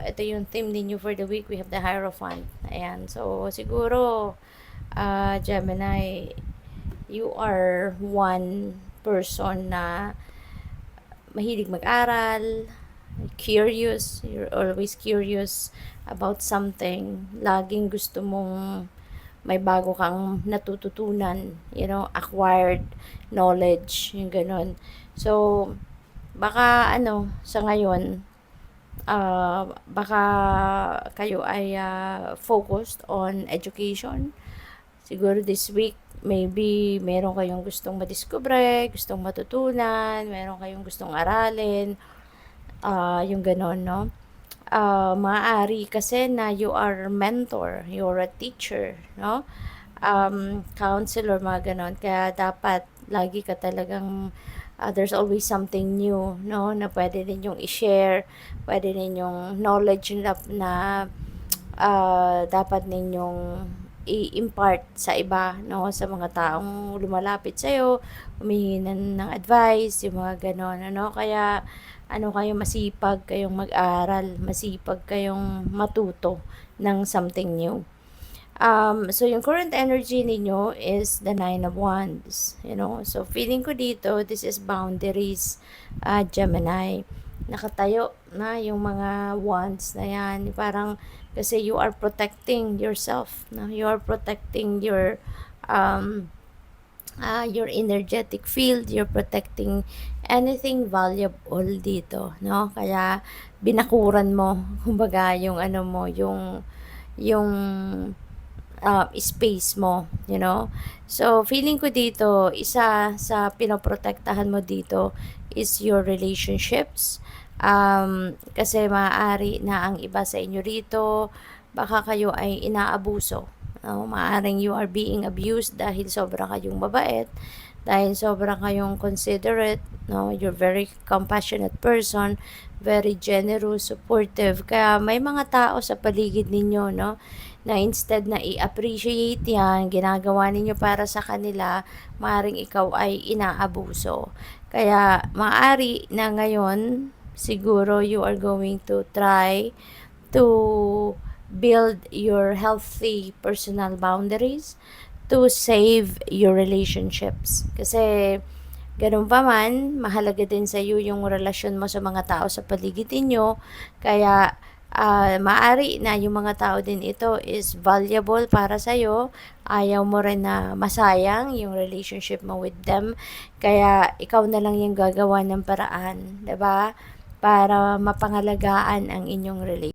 ito yung theme ninyo for the week. We have the Hierophant. Ayan. So, siguro, Gemini, you are one person na mahilig mag-aral, curious, you're always curious about something. Laging gusto mong may bago kang natututunan, acquired knowledge, yung ganun. So, baka sa ngayon, baka kayo ay focused on education. Siguro this week, maybe meron kayong gustong madiskubre, gustong matutunan, meron kayong gustong aralin, yung ganon, no? Maaari kasi na you are mentor, you're a teacher, no? Counselor, mga ganon. Kaya dapat lagi ka talagang there's always something new, no, na pwede ninyong i-share, pwede ninyong knowledge na dapat ninyong i-impart sa iba, no, sa mga taong lumalapit sa iyo, humihingi ng advice, yung mga ganon, ano. Kaya kayo, masipag kayong mag-aral, masipag kayong matuto ng something new. So yung current energy ninyo is the Nine of Wands, So feeling ko dito, this is boundaries, Gemini. Nakatayo na yung mga wands na yan. Parang kasi you are protecting yourself, no? You are protecting your energetic field, you're protecting anything valuable dito, no? Kaya binakuran mo, kumbaga, yung space mo, So, feeling ko dito, isa sa pinoprotektahan mo dito is your relationships. Kasi maaari na ang iba sa inyo rito, baka kayo ay inaabuso. Maaaring you are being abused dahil sobra kayong mabait, dahil sobra kayong considerate, no? You're very compassionate person, very generous, supportive. Kaya may mga tao sa paligid ninyo, no, na instead na i-appreciate yan, ginagawa ninyo para sa kanila, maaaring ikaw ay inaabuso. Kaya maaari na ngayon, siguro you are going to try to build your healthy personal boundaries to save your relationships. Kasi ganun pa man, mahalaga din sa iyo yung relasyon mo sa mga tao sa paligid ninyo. Kaya maaari na yung mga tao din ito is valuable para sa iyo. Ayaw mo rin na masayang yung relationship mo with them. Kaya ikaw na lang yung gagawa ng paraan, 'di ba? Para mapangalagaan ang inyong relationship.